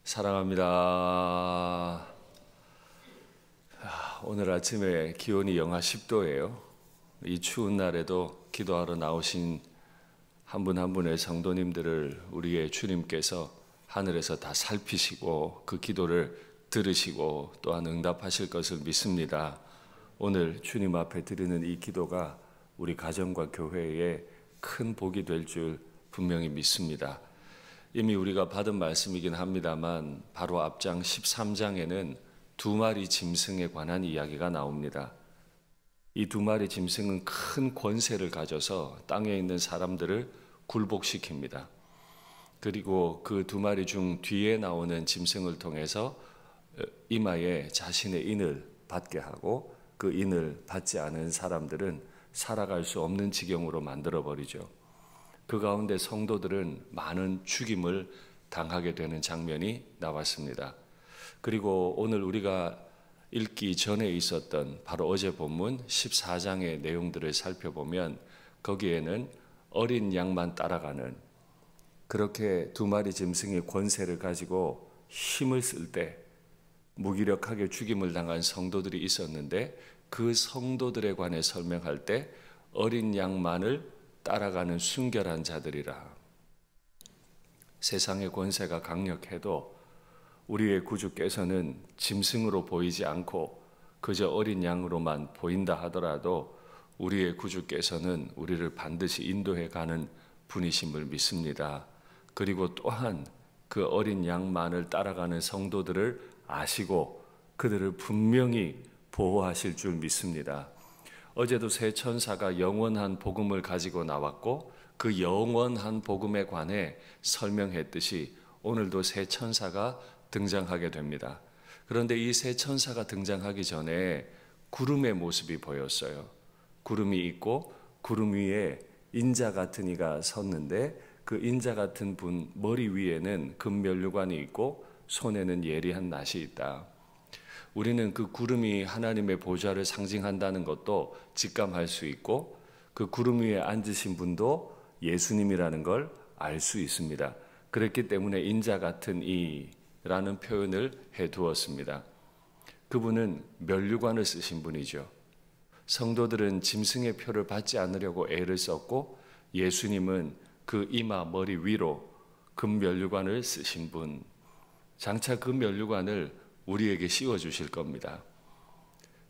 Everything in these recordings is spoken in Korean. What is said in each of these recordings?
사랑합니다. 오늘 아침에 기온이 영하 10도예요. 이 추운 날에도 기도하러 나오신 한 분 한 분의 성도님들을 우리의 주님께서 하늘에서 다 살피시고 그 기도를 들으시고 또한 응답하실 것을 믿습니다. 오늘 주님 앞에 드리는 이 기도가 우리 가정과 교회에 큰 복이 될 줄 분명히 믿습니다. 이미 우리가 받은 말씀이긴 합니다만 바로 앞장 13장에는 두 마리 짐승에 관한 이야기가 나옵니다. 이 두 마리 짐승은 큰 권세를 가져서 땅에 있는 사람들을 굴복시킵니다. 그리고 그 두 마리 중 뒤에 나오는 짐승을 통해서 이마에 자신의 인을 받게 하고 그 인을 받지 않은 사람들은 살아갈 수 없는 지경으로 만들어버리죠. 그 가운데 성도들은 많은 죽임을 당하게 되는 장면이 나왔습니다. 그리고 오늘 우리가 읽기 전에 있었던 바로 어제 본문 14장의 내용들을 살펴보면 거기에는 어린 양만 따라가는 그렇게 두 마리 짐승의 권세를 가지고 힘을 쓸 때 무기력하게 죽임을 당한 성도들이 있었는데 그 성도들에 관해 설명할 때 어린 양만을 따라가는 순결한 자들이라. 세상의 권세가 강력해도 우리의 구주께서는 짐승으로 보이지 않고 그저 어린 양으로만 보인다 하더라도 우리의 구주께서는 우리를 반드시 인도해 가는 분이심을 믿습니다. 그리고 또한 그 어린 양만을 따라가는 성도들을 아시고 그들을 분명히 보호하실 줄 믿습니다. 어제도 새 천사가 영원한 복음을 가지고 나왔고 그 영원한 복음에 관해 설명했듯이 오늘도 새 천사가 등장하게 됩니다. 그런데 이 새 천사가 등장하기 전에 구름의 모습이 보였어요. 구름이 있고 구름 위에 인자 같은 이가 섰는데 그 인자 같은 분 머리 위에는 금면류관이 있고 손에는 예리한 낫이 있다. 우리는 그 구름이 하나님의 보좌를 상징한다는 것도 직감할 수 있고 그 구름 위에 앉으신 분도 예수님이라는 걸 알 수 있습니다. 그렇기 때문에 인자 같은 이라는 표현을 해두었습니다. 그분은 면류관을 쓰신 분이죠. 성도들은 짐승의 표를 받지 않으려고 애를 썼고 예수님은 그 이마 머리 위로 금면류관을 쓰신 분, 장차 그 면류관을 우리에게 씌워주실 겁니다.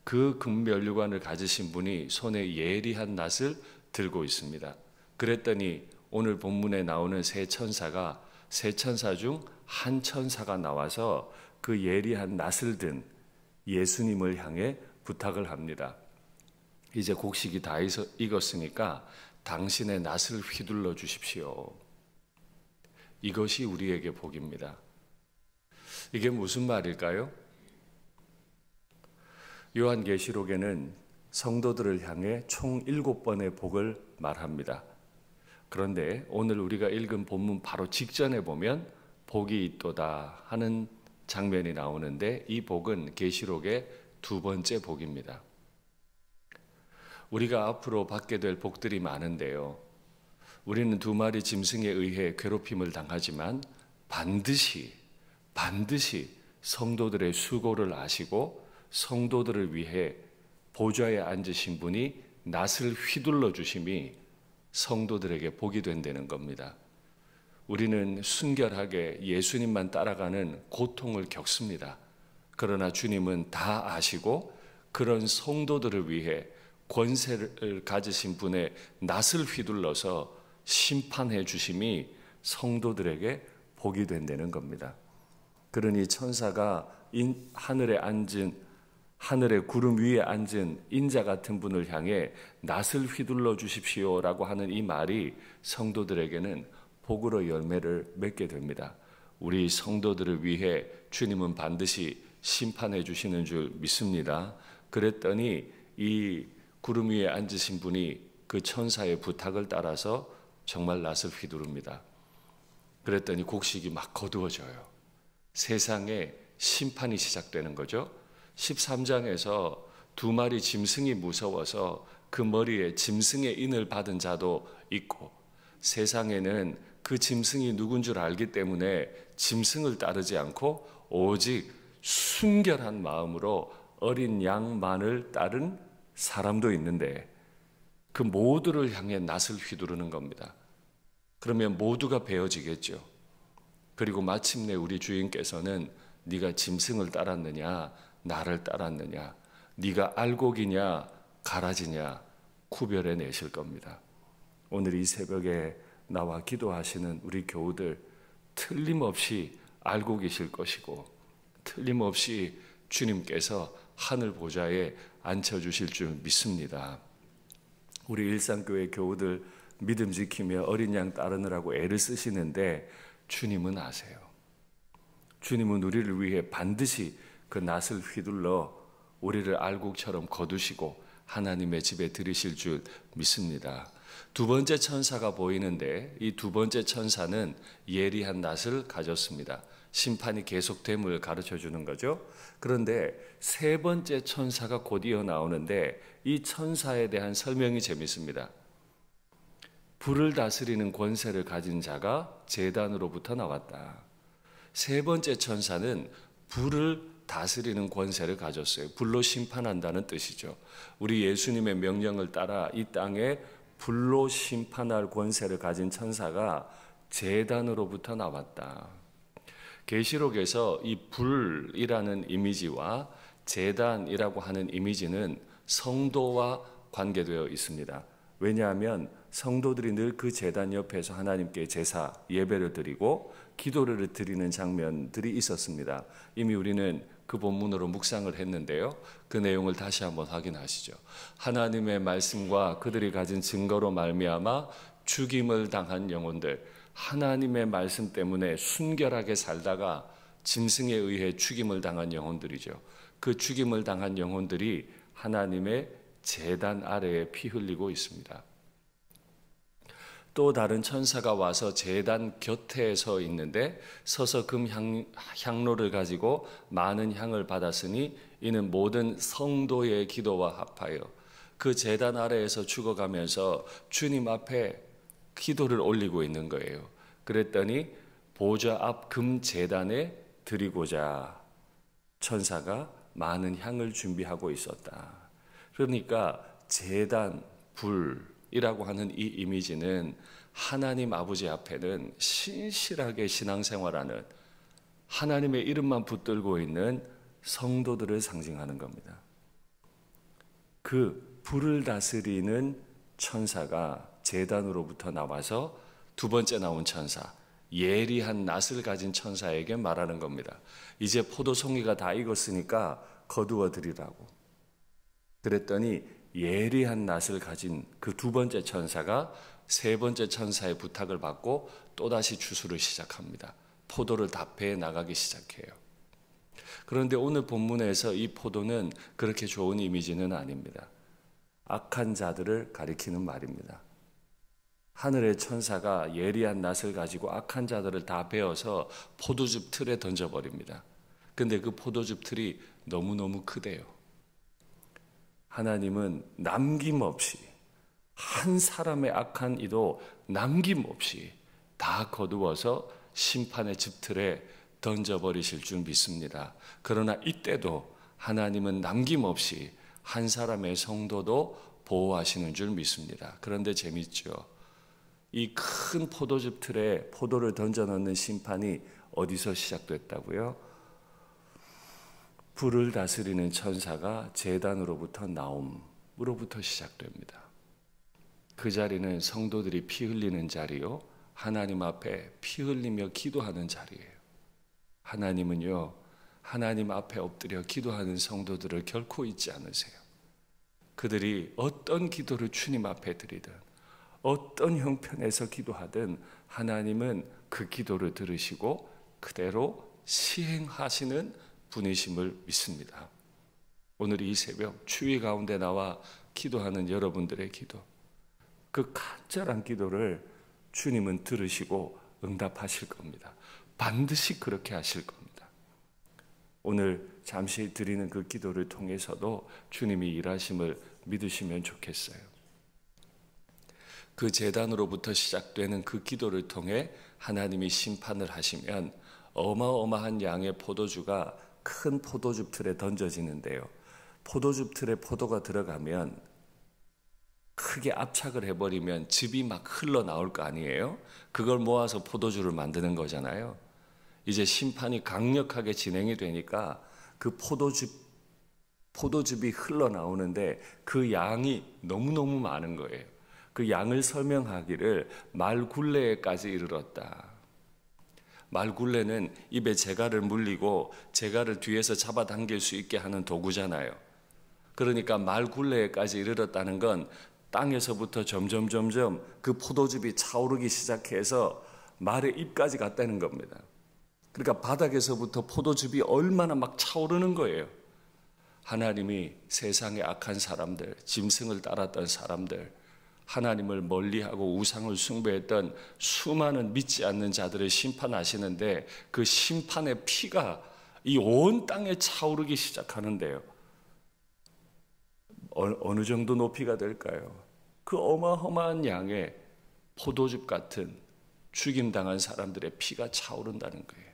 그 금면류관을 가지신 분이 손에 예리한 낫을 들고 있습니다. 그랬더니 오늘 본문에 나오는 세 천사가 세 천사 중 한 천사가 나와서 그 예리한 낫을 든 예수님을 향해 부탁을 합니다. 이제 곡식이 다 익었으니까 당신의 낫을 휘둘러 주십시오. 이것이 우리에게 복입니다. 이게 무슨 말일까요? 요한계시록에는 성도들을 향해 총 7번의 복을 말합니다. 그런데 오늘 우리가 읽은 본문 바로 직전에 보면 복이 있도다 하는 장면이 나오는데 이 복은 계시록의 두 번째 복입니다. 우리가 앞으로 받게 될 복들이 많은데요. 우리는 두 마리 짐승에 의해 괴롭힘을 당하지만 반드시 성도들의 수고를 아시고 성도들을 위해 보좌에 앉으신 분이 낫을 휘둘러 주심이 성도들에게 복이 된다는 겁니다. 우리는 순결하게 예수님만 따라가는 고통을 겪습니다. 그러나 주님은 다 아시고 그런 성도들을 위해 권세를 가지신 분의 낫을 휘둘러서 심판해 주심이 성도들에게 복이 된다는 겁니다. 그러니 천사가 하늘의 구름 위에 앉은 인자 같은 분을 향해 낫을 휘둘러 주십시오라고 하는 이 말이 성도들에게는 복으로 열매를 맺게 됩니다. 우리 성도들을 위해 주님은 반드시 심판해 주시는 줄 믿습니다. 그랬더니 이 구름 위에 앉으신 분이 그 천사의 부탁을 따라서 정말 낫을 휘두릅니다. 그랬더니 곡식이 막 거두어져요. 세상에 심판이 시작되는 거죠. 13장에서 두 마리 짐승이 무서워서 그 머리에 짐승의 인을 받은 자도 있고 세상에는 그 짐승이 누군 줄 알기 때문에 짐승을 따르지 않고 오직 순결한 마음으로 어린 양만을 따른 사람도 있는데 그 모두를 향해 낫을 휘두르는 겁니다. 그러면 모두가 베어지겠죠. 그리고 마침내 우리 주인께서는 네가 짐승을 따랐느냐 나를 따랐느냐, 네가 알곡이냐 가라지냐 구별해 내실 겁니다. 오늘 이 새벽에 나와 기도하시는 우리 교우들 틀림없이 알고 계실 것이고 틀림없이 주님께서 하늘 보좌에 앉혀주실 줄 믿습니다. 우리 일상교회 교우들 믿음 지키며 어린 양 따르느라고 애를 쓰시는데 주님은 아세요. 주님은 우리를 위해 반드시 그 낫을 휘둘러 우리를 알곡처럼 거두시고 하나님의 집에 들이실 줄 믿습니다. 두 번째 천사가 보이는데 이 두 번째 천사는 예리한 낫을 가졌습니다. 심판이 계속됨을 가르쳐 주는 거죠. 그런데 세 번째 천사가 곧 이어 나오는데 이 천사에 대한 설명이 재밌습니다. 불을 다스리는 권세를 가진 자가 제단으로부터 나왔다. 세 번째 천사는 불을 다스리는 권세를 가졌어요. 불로 심판한다는 뜻이죠. 우리 예수님의 명령을 따라 이 땅에 불로 심판할 권세를 가진 천사가 제단으로부터 나왔다. 계시록에서 이 불이라는 이미지와 제단이라고 하는 이미지는 성도와 관계되어 있습니다. 왜냐하면 성도들이 늘 그 제단 옆에서 하나님께 제사, 예배를 드리고 기도를 드리는 장면들이 있었습니다. 이미 우리는 그 본문으로 묵상을 했는데요. 그 내용을 다시 한번 확인하시죠. 하나님의 말씀과 그들이 가진 증거로 말미암아 죽임을 당한 영혼들, 하나님의 말씀 때문에 순결하게 살다가 짐승에 의해 죽임을 당한 영혼들이죠. 그 죽임을 당한 영혼들이 하나님의 제단 아래에 피 흘리고 있습니다. 또 다른 천사가 와서 제단 곁에 서 있는데 서서 금 향로를 가지고 많은 향을 받았으니 이는 모든 성도의 기도와 합하여 그 제단 아래에서 죽어가면서 주님 앞에 기도를 올리고 있는 거예요. 그랬더니 보좌 앞 금 제단에 드리고자 천사가 많은 향을 준비하고 있었다. 그러니까 제단, 불이라고 하는 이 이미지는 하나님 아버지 앞에는 신실하게 신앙생활하는 하나님의 이름만 붙들고 있는 성도들을 상징하는 겁니다. 그 불을 다스리는 천사가 제단으로부터 나와서 두 번째 나온 천사, 예리한 낫을 가진 천사에게 말하는 겁니다. 이제 포도송이가 다 익었으니까 거두어 드리라고. 그랬더니 예리한 낫을 가진 그 두 번째 천사가 세 번째 천사의 부탁을 받고 또다시 추수를 시작합니다. 포도를 다 베어 나가기 시작해요. 그런데 오늘 본문에서 이 포도는 그렇게 좋은 이미지는 아닙니다. 악한 자들을 가리키는 말입니다. 하늘의 천사가 예리한 낫을 가지고 악한 자들을 다 베어서 포도즙 틀에 던져버립니다. 근데 그 포도즙 틀이 너무너무 크대요. 하나님은 남김없이 한 사람의 악한 이도 남김없이 다 거두어서 심판의 즙틀에 던져버리실 줄 믿습니다. 그러나 이때도 하나님은 남김없이 한 사람의 성도도 보호하시는 줄 믿습니다. 그런데 재밌죠. 이 큰 포도즙 틀에 포도를 던져넣는 심판이 어디서 시작됐다고요? 불을 다스리는 천사가 제단으로부터 나옴으로부터 시작됩니다. 그 자리는 성도들이 피 흘리는 자리요, 하나님 앞에 피 흘리며 기도하는 자리예요. 하나님은요, 하나님 앞에 엎드려 기도하는 성도들을 결코 잊지 않으세요. 그들이 어떤 기도를 주님 앞에 드리든 어떤 형편에서 기도하든 하나님은 그 기도를 들으시고 그대로 시행하시는 분이심을 믿습니다. 오늘 이 새벽 추위 가운데 나와 기도하는 여러분들의 기도, 그 간절한 기도를 주님은 들으시고 응답하실 겁니다. 반드시 그렇게 하실 겁니다. 오늘 잠시 드리는 그 기도를 통해서도 주님이 일하심을 믿으시면 좋겠어요. 그 제단으로부터 시작되는 그 기도를 통해 하나님이 심판을 하시면 어마어마한 양의 포도주가 큰 포도즙 틀에 던져지는데요. 포도즙 틀에 포도가 들어가면 크게 압착을 해버리면 즙이 막 흘러나올 거 아니에요? 그걸 모아서 포도주를 만드는 거잖아요. 이제 심판이 강력하게 진행이 되니까 그 포도즙이 흘러나오는데 그 양이 너무너무 많은 거예요. 그 양을 설명하기를 말굴레에까지 이르렀다. 말굴레는 입에 재갈을 물리고 재갈을 뒤에서 잡아당길 수 있게 하는 도구잖아요. 그러니까 말굴레에까지 이르렀다는 건 땅에서부터 점점 그 포도즙이 차오르기 시작해서 말의 입까지 갔다는 겁니다. 그러니까 바닥에서부터 포도즙이 얼마나 막 차오르는 거예요. 하나님이 세상의 악한 사람들, 짐승을 따랐던 사람들, 하나님을 멀리하고 우상을 숭배했던 수많은 믿지 않는 자들을 심판하시는데 그 심판의 피가 이 온 땅에 차오르기 시작하는데요. 어느 정도 높이가 될까요? 그 어마어마한 양의 포도즙 같은 죽임당한 사람들의 피가 차오른다는 거예요.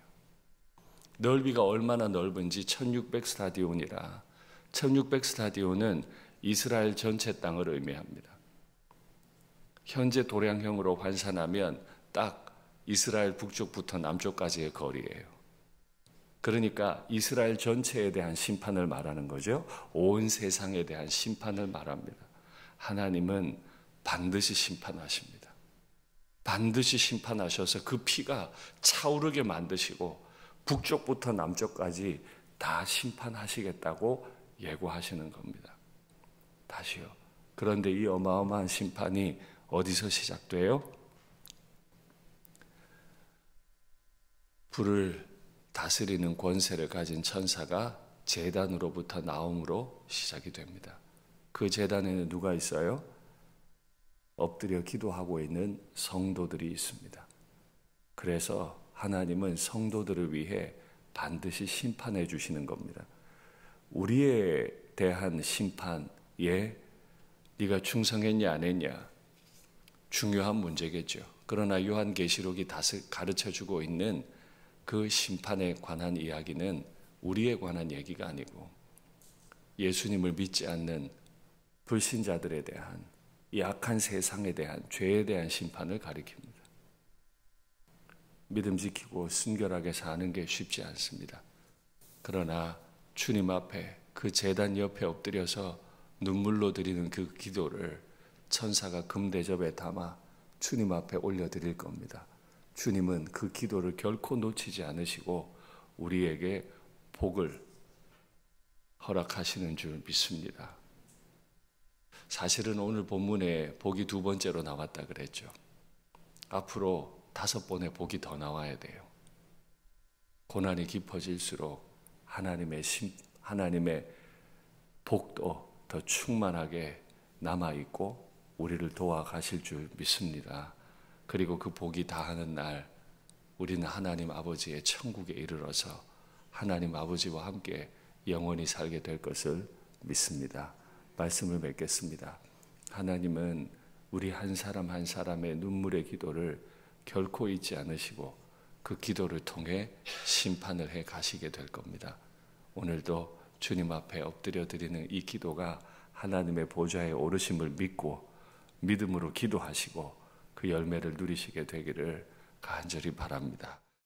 넓이가 얼마나 넓은지 1600 스타디온이라 1600 스타디온은 이스라엘 전체 땅을 의미합니다. 현재 도량형으로 환산하면 딱 이스라엘 북쪽부터 남쪽까지의 거리예요. 그러니까 이스라엘 전체에 대한 심판을 말하는 거죠. 온 세상에 대한 심판을 말합니다. 하나님은 반드시 심판하십니다. 반드시 심판하셔서 그 피가 차오르게 만드시고 북쪽부터 남쪽까지 다 심판하시겠다고 예고하시는 겁니다. 다시요. 그런데 이 어마어마한 심판이 어디서 시작돼요? 불을 다스리는 권세를 가진 천사가 제단으로부터 나옴으로 시작이 됩니다. 그 제단에는 누가 있어요? 엎드려 기도하고 있는 성도들이 있습니다. 그래서 하나님은 성도들을 위해 반드시 심판해 주시는 겁니다. 우리에 대한 심판에 네가 충성했냐 안 했냐 중요한 문제겠죠. 그러나 요한계시록이 가르쳐주고 있는 그 심판에 관한 이야기는 우리에 관한 얘기가 아니고 예수님을 믿지 않는 불신자들에 대한 이 악한 세상에 대한 죄에 대한 심판을 가리킵니다. 믿음 지키고 순결하게 사는 게 쉽지 않습니다. 그러나 주님 앞에 그 제단 옆에 엎드려서 눈물로 드리는 그 기도를 천사가 금대접에 담아 주님 앞에 올려드릴 겁니다. 주님은 그 기도를 결코 놓치지 않으시고 우리에게 복을 허락하시는 줄 믿습니다. 사실은 오늘 본문에 복이 두 번째로 나왔다 그랬죠. 앞으로 5번의 복이 더 나와야 돼요. 고난이 깊어질수록 하나님의 복도 더 충만하게 남아있고 우리를 도와가실 줄 믿습니다. 그리고 그 복이 다하는 날 우리는 하나님 아버지의 천국에 이르러서 하나님 아버지와 함께 영원히 살게 될 것을 믿습니다. 말씀을 맺겠습니다. 하나님은 우리 한 사람 한 사람의 눈물의 기도를 결코 잊지 않으시고 그 기도를 통해 심판을 해 가시게 될 겁니다. 오늘도 주님 앞에 엎드려 드리는 이 기도가 하나님의 보좌에 오르심을 믿고 믿음으로 기도하시고 그 열매를 누리시게 되기를 간절히 바랍니다.